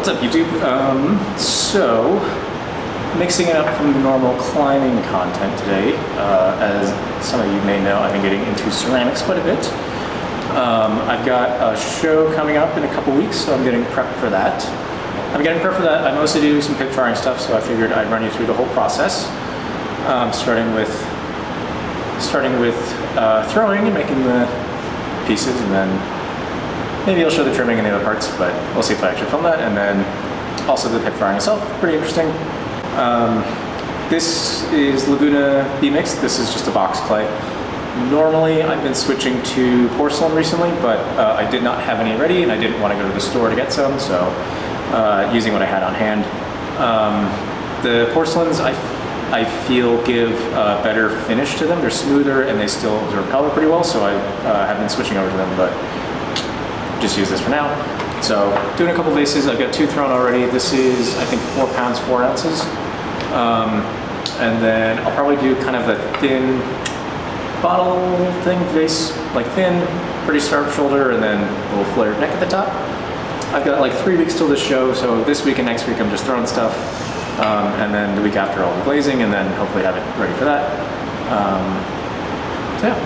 What's up, YouTube? So, mixing it up from the normal climbing content today. As some of you may know, I've been getting into ceramics quite a bit. I've got a show coming up in a couple weeks, so I'm getting prepped for that. I mostly do some pit firing stuff, so I figured I'd run you through the whole process. Starting with throwing and making the pieces, and then maybe I'll show the trimming and the other parts, but we'll see if I actually film that. And then also the pit firing itself, pretty interesting. This is Laguna B-Mix. This is just a box clay. Normally I've been switching to porcelain recently, but I did not have any ready and I didn't want to go to the store to get some, so using what I had on hand. The porcelains I feel give a better finish to them. They're smoother and they still absorb color pretty well, so I have been switching over to them, but just use this for now. So doing a couple vases. I've got 2 thrown already. This is, I think, 4 pounds 4 ounces. And then I'll probably do kind of a thin bottle thing, vase, like thin, pretty sharp shoulder, and then a little flared neck at the top. I've got like 3 weeks till this show, so this week and next week I'm just throwing stuff. And then the week after all the glazing, and then hopefully have it ready for that. So yeah.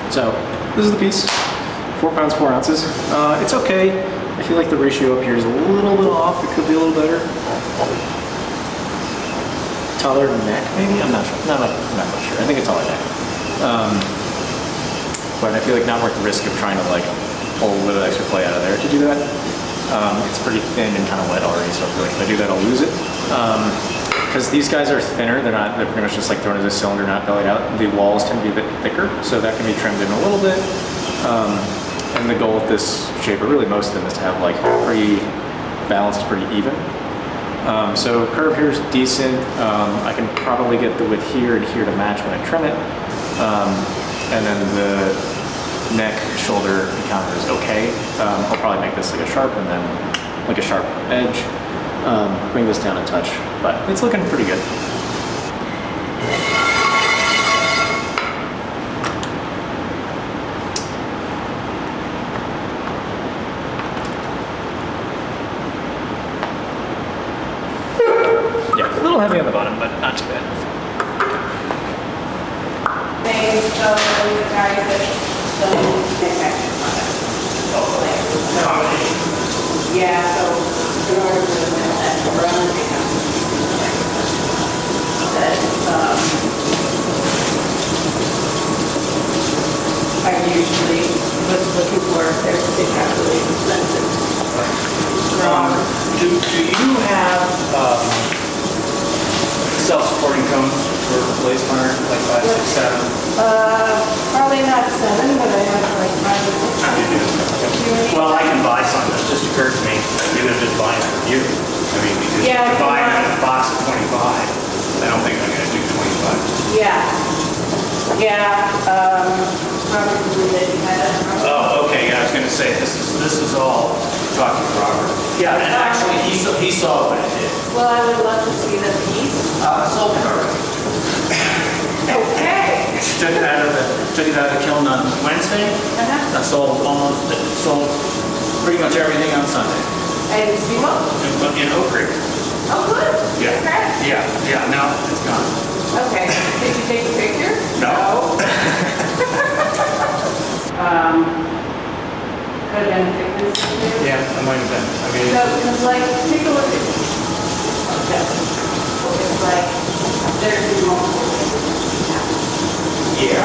So this is the piece, 4 pounds 4 ounces. It's okay. I feel like the ratio up here is a little bit off. It could be a little better. Taller neck, maybe? I'm not sure. I'm not sure. I think it's taller neck. But I feel like not worth the risk of trying to like pull a little extra clay out of there to do that. It's pretty thin and kind of wet already, so I feel like if I do that, I'll lose it. Because these guys are thinner, they're pretty much just like thrown as a cylinder, not bellied out. The walls tend to be a bit thicker, so that can be trimmed in a little bit. And the goal with this shape, or really most of them, is to have like pretty balanced, pretty even. So curve here is decent. I can probably get the width here and here to match when I trim it. And then the neck, shoulder encounter is okay. I'll probably make this like a sharp and then like a sharp edge. Bring this down a touch, but it's looking pretty good. Yeah, a little heavy on the bottom, but not too bad. Yeah, so in order for the that to run, I usually was looking for if they have really expensive. Do you have self-supporting cones for lace runner, like 5, 6, 7? Probably not 7, but I have like 5 or 6. You do. Well, I can buy some. It just occurred to me that you would just buy it for you. I mean, because yeah, if you buy it in a box of 25, I don't think I'm going to do 25. Yeah. Yeah. Probably they had it. Oh, okay. Yeah, I was going to say this is all talking to Robert. Yeah, and actually he saw what it did. Well, I would love to see the piece. Sold it already. Okay. Took it out of the kiln on Wednesday. I sold pretty much everything on Sunday. And Simo? In Oak Creek. Oh, good. Yeah. Okay. Yeah. Now it's gone. Okay. Did you take a picture? No. Could have been a picture. Yeah, I might have been. I mean, Because like, take a look at this. Okay. It's like, there's multiple things. yeah.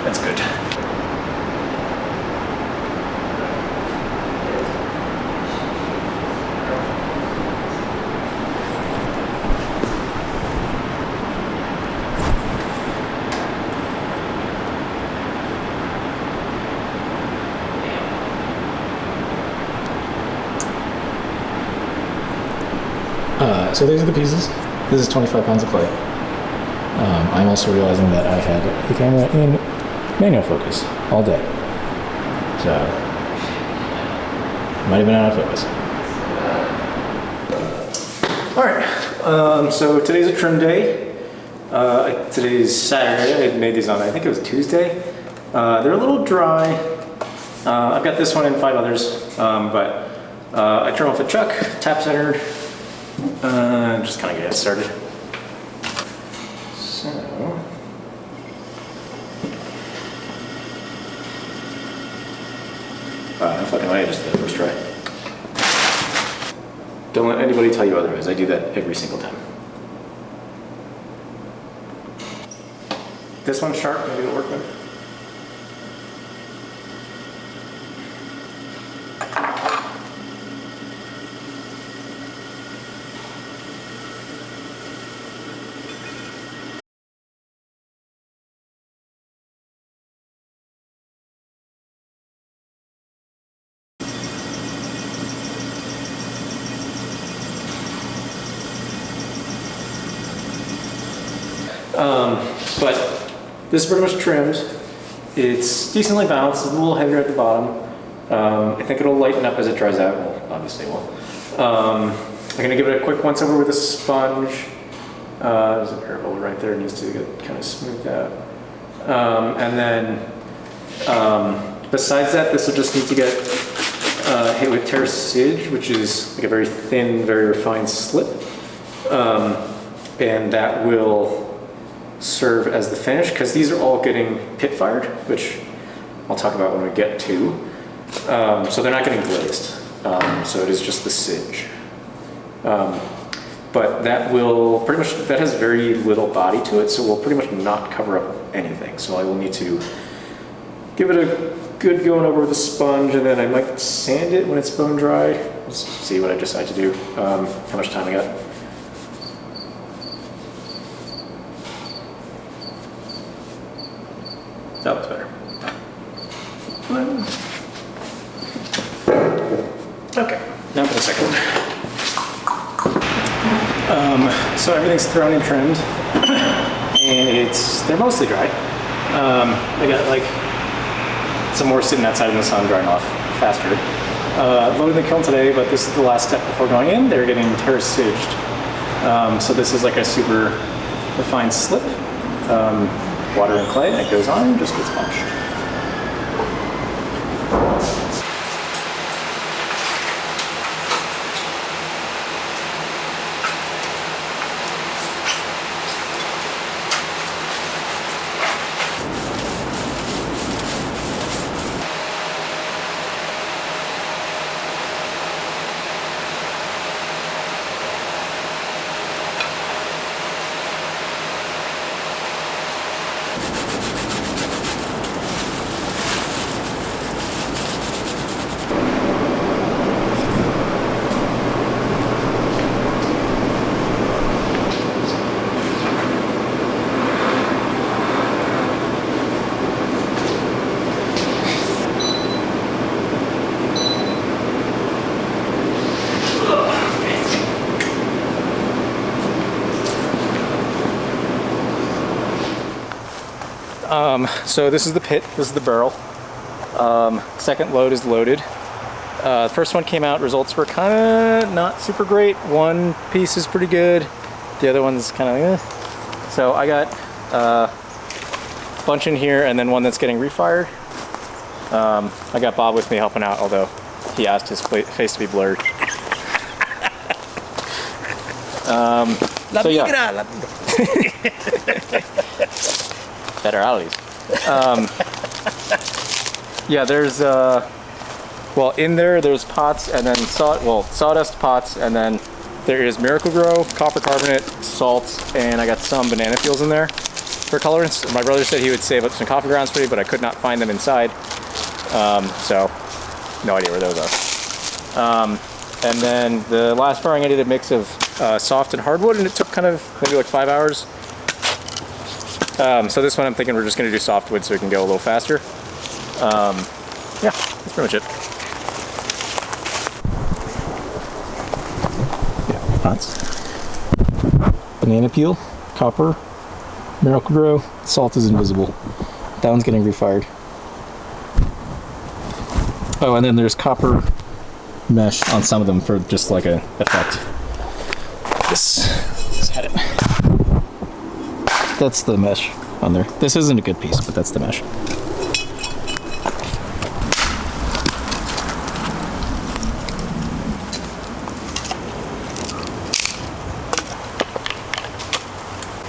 That's good. So these are the pieces. This is 25 pounds of clay. I'm also realizing that I had the camera in manual focus all day. So, might have been out of focus. All right, so today's a trim day. Today's Saturday. I made these on, I think it was Tuesday. They're a little dry. I've got this one and 5 others, but I turn off the chuck, tap centered, just kind of get it started. So, no fucking way, I just did the first try. Don't let anybody tell you otherwise. I do that every single time. This one's sharp, maybe it'll work better. But this is pretty much trimmed. It's decently balanced. It's a little heavier at the bottom. I think it'll lighten up as it dries out. Well, obviously it will. I'm gonna give it a quick once over with a sponge. There's a parabole right there. It needs to get kind of smoothed out. And then besides that, this will just need to get hit with terracage, which is like a very thin, very refined slip. And that will serve as the finish, because these are all getting pit fired, which I'll talk about when we get to. So they're not getting glazed. So it is just the sidge. But that will pretty much, that has very little body to it, so we'll pretty much not cover up anything. So I will need to give it a good going over with a sponge, and then I might sand it when it's bone dry. Let's see what I decide to do, how much time I got. That looks better. Okay, now for the second one. So everything's thrown and trimmed, and they're mostly dry. I got like some more sitting outside in the sun drying off faster. Loaded the kiln today, but this is the last step before going in. They're getting terracaged. So this is like a super refined slip. Water and clay, and it goes on and just gets punched. So this is the pit, this is the barrel. Second load is loaded. The first one came out, results were kind of not super great. One piece is pretty good, the other one's kind of eh. So I got a bunch in here and then one that's getting refired. I got Bob with me helping out, although he asked his face to be blurred. So yeah. Federalities. Yeah, there's well, in there's pots and then sawdust pots, and then there is Miracle Grow, copper carbonate, salt, and I got some banana peels in there. for colorants. My brother said he would save up some coffee grounds for me, but I could not find them inside. So no idea where those are. And then the last firing I did a mix of soft and hardwood, and it took kind of maybe like 5 hours. So this one I'm thinking we're just gonna do softwood so we can go a little faster. Yeah, that's pretty much it. Yeah, pots. Banana peel, copper, Miracle Grow, salt is invisible. That one's getting refired. Oh, and then there's copper mesh on some of them for just like a effect. This had it. That's the mesh on there. This isn't a good piece, but that's the mesh.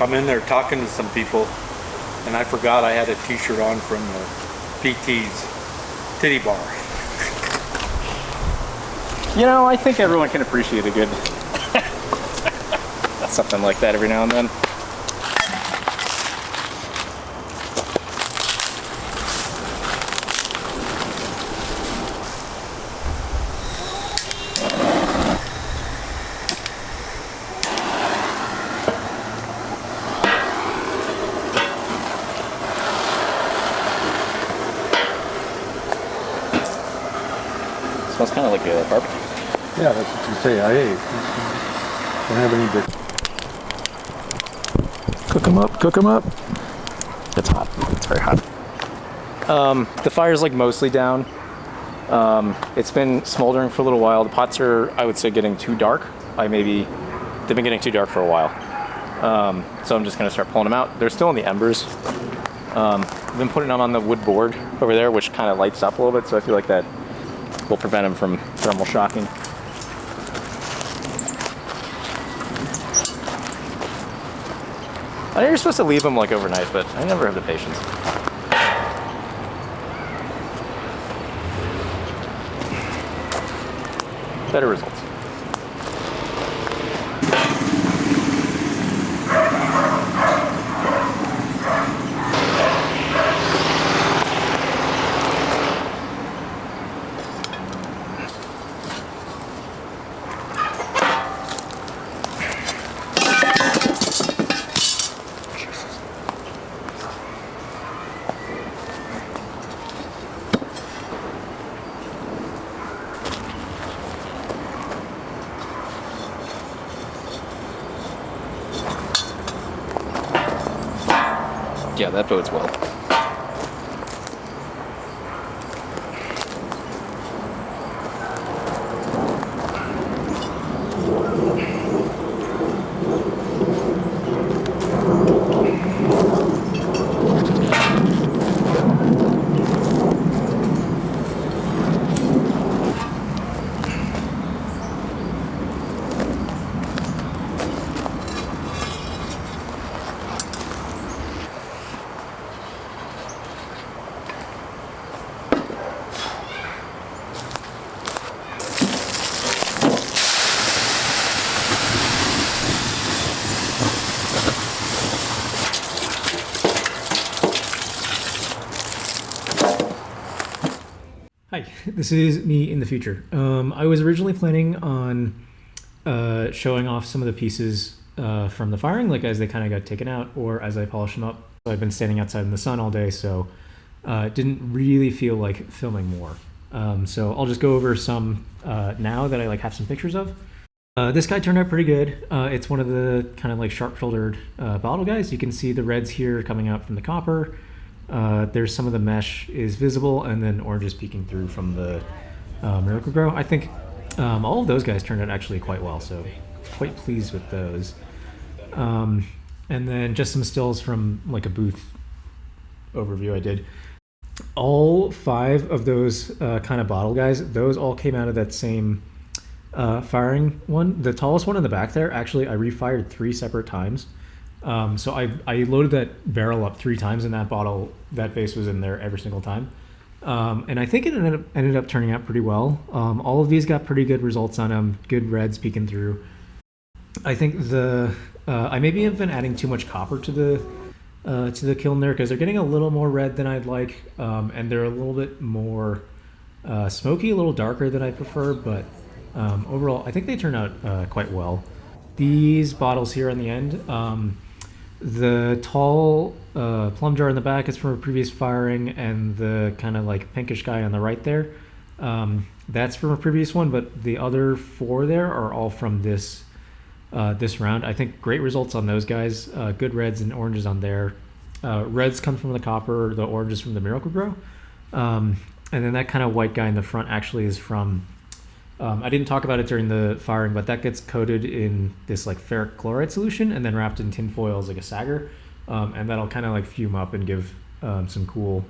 I'm in there talking to some people, and I forgot I had a t-shirt on from PT's titty bar. You know, I think everyone can appreciate a good something like that every now and then. Smells kind of like a barbecue. Yeah, that's what you say. I ate. Don't have any bit. Cook them up, cook them up. It's hot. It's very hot. The fire's like mostly down. It's been smoldering for a little while. The pots are, I would say, getting too dark. They've been getting too dark for a while. So I'm just gonna start pulling them out. They're still in the embers. I've been putting them on the wood board over there, which kind of lights up a little bit, so I feel like that will prevent them from thermal shocking. I know you're supposed to leave them like overnight, but I never have the patience. Better results. Yeah, that bodes well. Hi, this is me in the future. I was originally planning on showing off some of the pieces from the firing, like as they kind of got taken out or as I polish them up. So I've been standing outside in the sun all day, so it didn't really feel like filming more. So I'll just go over some now that I like have some pictures of. This guy turned out pretty good. It's one of the kind of like sharp-shouldered bottle guys. You can see the reds here coming out from the copper. There's some of the mesh is visible, and then orange is peeking through from the Miracle Grow. I think all of those guys turned out actually quite well, so quite pleased with those. And then just some stills from like a booth overview I did. All 5 of those kind of bottle guys, those all came out of that same firing one. The tallest one in the back there, actually, I refired 3 separate times. So I loaded that barrel up 3 times, and that bottle, that vase was in there every single time. And I think it ended up turning out pretty well. All of these got pretty good results on them, good reds peeking through. I think I maybe have been adding too much copper to the to the kiln there because they're getting a little more red than I'd like, and they're a little bit more smoky, a little darker than I prefer, but overall I think they turn out quite well. These bottles here on the end, the tall plum jar in the back is from a previous firing, and the kind of like pinkish guy on the right there, that's from a previous one, but the other 4 there are all from this this round. I think great results on those guys. Good reds and oranges on there. Reds come from the copper, the oranges from the Miracle Grow. And then that kind of white guy in the front actually is from, I didn't talk about it during the firing, but that gets coated in this like ferric chloride solution and then wrapped in tin foil as like a sagger. And that'll kind of like fume up and give some cool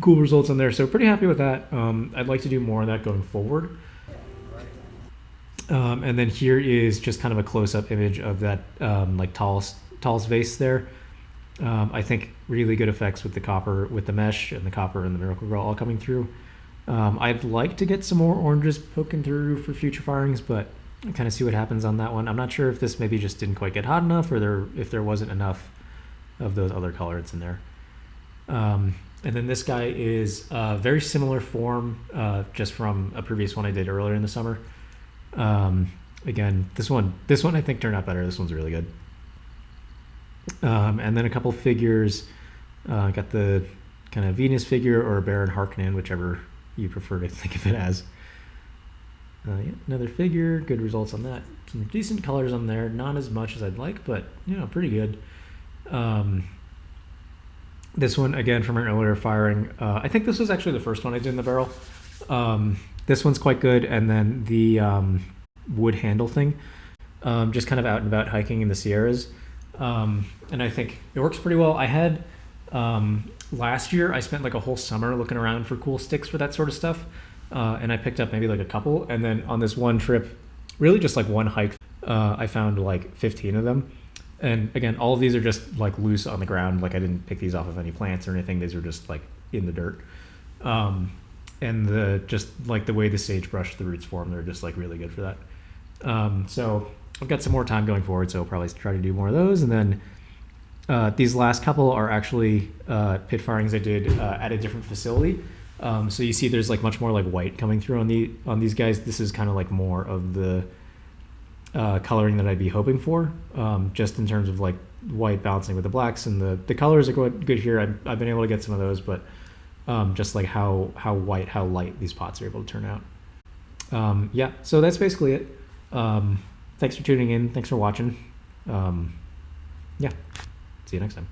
results on there. So pretty happy with that. I'd like to do more of that going forward. And then here is just kind of a close-up image of that like tallest vase there. I think really good effects with the copper, with the mesh and the copper and the Miracle Grow all coming through. I'd like to get some more oranges poking through for future firings, but kind of see what happens on that one. I'm not sure if this maybe just didn't quite get hot enough, or if there wasn't enough of those other colorants in there. And then this guy is very similar form, just from a previous one I did earlier in the summer. Again, this one I think turned out better. This one's really good. And then a couple figures. Got the kind of Venus figure or Baron Harkonnen, whichever you prefer to think of it as. Yeah, another figure, good results on that. Some decent colors on there, not as much as I'd like, but pretty good. This one again from an earlier firing. I think this was actually the first one I did in the barrel. This one's quite good, and then the wood handle thing, just kind of out and about hiking in the Sierras, and I think it works pretty well. I had last year I spent like a whole summer looking around for cool sticks for that sort of stuff, and I picked up maybe like a couple, and then on this one trip, really just like one hike, I found like 15 of them. And again, all of these are just like loose on the ground. Like I didn't pick these off of any plants or anything. These are just like in the dirt. And just like the way the sagebrush, the roots form, they're just like really good for that. So I've got some more time going forward, so I'll probably try to do more of those. And then these last couple are actually pit firings I did at a different facility. So you see there's like much more like white coming through on these guys. This is kind of like more of the coloring that I'd be hoping for, just in terms of like white balancing with the blacks, and the colors are good here. I've been able to get some of those, but just like how white, how light these pots are able to turn out. Yeah, so that's basically it. Thanks for tuning in. Thanks for watching. Yeah, see you next time.